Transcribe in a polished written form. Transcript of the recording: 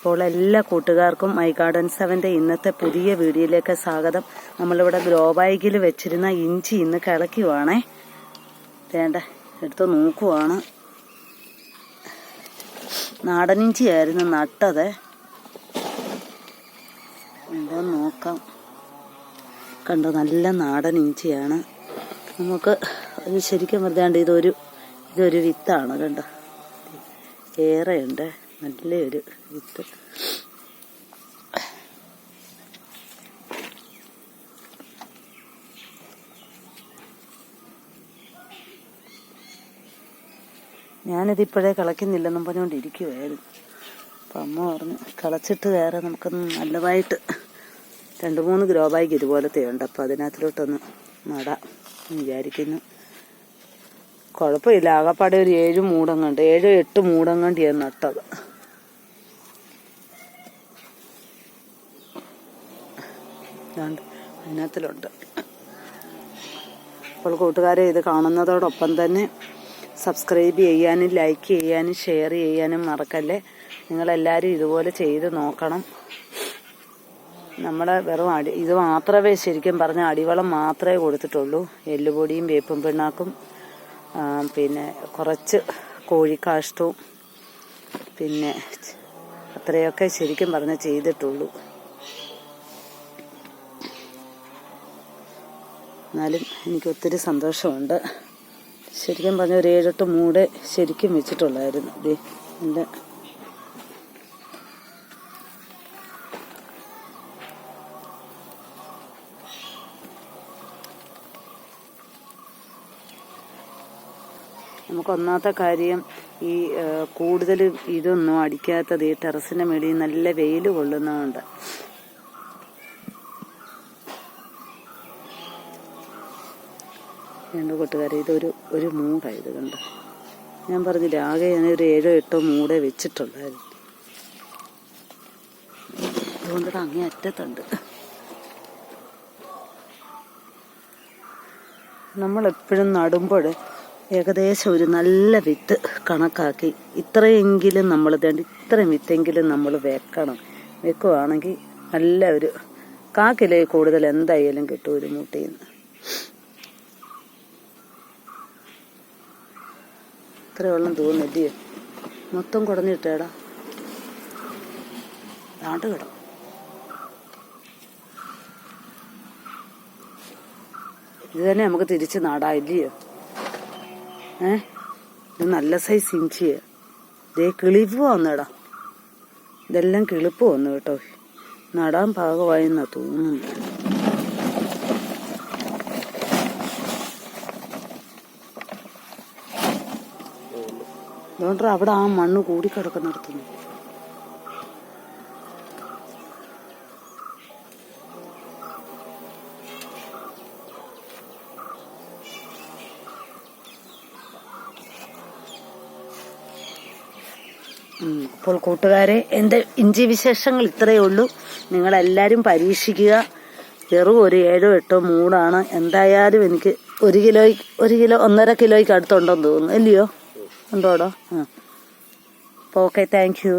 അപ്പോൾ എല്ലാ കൂട്ടുകാർക്കും മൈ ഗാർഡൻ 7ന്റെ ഇന്നത്തെ പുതിയ വീഡിയോയിലേക്ക് സ്വാഗതം. നമ്മളിവിടെ ഗ്രോ ബാഗിൽ വെച്ചിരുന്ന ഇഞ്ചി ഇന്ന് കിളയ്ക്കുവാണേ. വേണ്ട എടുത്ത് നോക്കുവാണ്. നാടൻ ഇഞ്ചിയായിരുന്നു നട്ടത്. എന്താ നോക്കാം. കണ്ടോ, നല്ല നാടൻ ഇഞ്ചിയാണ്. നമുക്ക് അത് ശരിക്കും പറഞ്ഞാണ്ട് ഇതൊരു വിത്താണ്. കണ്ടോ, ഏറെയുണ്ട്. നല്ലൊരു വിത്ത്. ഞാനിതിപ്പോഴേ കളയ്ക്കുന്നില്ലെന്നും പറഞ്ഞുകൊണ്ടിരിക്കുവായിരുന്നു. അപ്പം അമ്മ പറഞ്ഞു കളച്ചിട്ട് വേറെ നമുക്കൊന്ന് നല്ലതായിട്ട് 2-3 ഗ്രോ ബാഗ് ഇതുപോലത്തെ ഉണ്ട്. അപ്പം അതിനകത്തിലോട്ടൊന്ന് നടാം വിചാരിക്കുന്നു. കുഴപ്പമില്ല, ആകപ്പാടെ ഒരു 7 മൂടം കണ്ട് 7-8 മൂടം കണ്ട് ഞാൻ നട്ടത്. അതിനകത്തിലുണ്ട്. അപ്പോൾ കൂട്ടുകാരെ, ഇത് കാണുന്നതോടൊപ്പം തന്നെ സബ്സ്ക്രൈബ് ചെയ്യാനും ലൈക്ക് ചെയ്യാനും ഷെയർ ചെയ്യാനും മറക്കല്ലേ. നിങ്ങളെല്ലാവരും ഇതുപോലെ ചെയ്ത് നോക്കണം. നമ്മുടെ വെറും ഇത് മാത്രമേ ശരിക്കും പറഞ്ഞ അടിവളം മാത്രമേ കൊടുത്തിട്ടുള്ളൂ. എല്ലുപൊടിയും വേപ്പും പിണ്ണാക്കും, പിന്നെ കുറച്ച് കോഴിക്കാഷ്ടവും, പിന്നെ അത്രയൊക്കെ ശരിക്കും പറഞ്ഞ് ചെയ്തിട്ടുള്ളൂ. എന്നാലും എനിക്ക് ഒത്തിരി സന്തോഷമുണ്ട്. ശരിക്കും പറഞ്ഞ ഒരു 7-8 മൂടെ ശരിക്കും വെച്ചിട്ടുള്ളായിരുന്നു. ഇതേ എൻ്റെ നമുക്ക് ഒന്നാമത്തെ കാര്യം ഈ കൂടുതൽ ഇതൊന്നും അടിക്കാത്തത് ഈ ടെറസിൻ്റെ മേളിൽ നല്ല വെയിൽ കൊള്ളുന്നതുകൊണ്ട്. രണ്ട് കൂട്ടുകാരെ, ഒരു മൂടാണ് ഇത്. കണ്ട് ഞാൻ പറഞ്ഞില്ല, ആകെ ഞാൻ ഒരു 7-8 മൂടെ വെച്ചിട്ടുണ്ടായിരുന്നു. അതുകൊണ്ടിട്ട് അങ്ങേ അറ്റത്തുണ്ട്. നമ്മളെപ്പോഴും നടുമ്പോൾ ഏകദേശം ഒരു നല്ല വിത്ത് കണക്കാക്കി ഇത്രയെങ്കിലും നമ്മൾ ഇത്രയും വിത്തെങ്കിലും നമ്മൾ വെക്കുവാണെങ്കിൽ നല്ല ഒരു 1/4 കിലോ കൂടുതൽ എന്തായാലും കിട്ടും ഒരു മൂട്ടയിൽ നിന്ന്. ഇത്ര വെള്ളം തോന്നില്ലയോ? മൊത്തം കുടഞ്ഞിട്ടേടാ, താണ്ട് കിടക്കും. ഇത് തന്നെ നമുക്ക് തിരിച്ച് നടാം, ഇല്ലയോ? ഇത് നല്ല സൈസ് ഇഞ്ചിയാ. ഇതേ കിളിപ്പ് വന്നടാ, ഇതെല്ലാം കിളിപ്പ് വന്നു കേട്ടോ. നടാൻ പാകമായെന്നാ തോന്നുന്നു. അതുകൊണ്ട് അവിടെ ആ മണ്ണ് കൂടിക്കിടക്കുന്നിടത്തുന്നു. അപ്പോൾ കൂട്ടുകാരെ, എൻ്റെ ഇഞ്ചി വിശേഷങ്ങൾ ഇത്രയേ ഉള്ളൂ. നിങ്ങളെല്ലാവരും പരീക്ഷിക്കുക. വെറും ഒരു 7-8 മൂടാണ്. എന്തായാലും എനിക്ക് 1 കിലോ 1.5 കിലോയ്ക്ക് അടുത്തുണ്ടെന്ന് തോന്നുന്നു, അല്ലയോ? ഉണ്ടോടോ? അപ്പോൾ ഓക്കെ, താങ്ക് യു.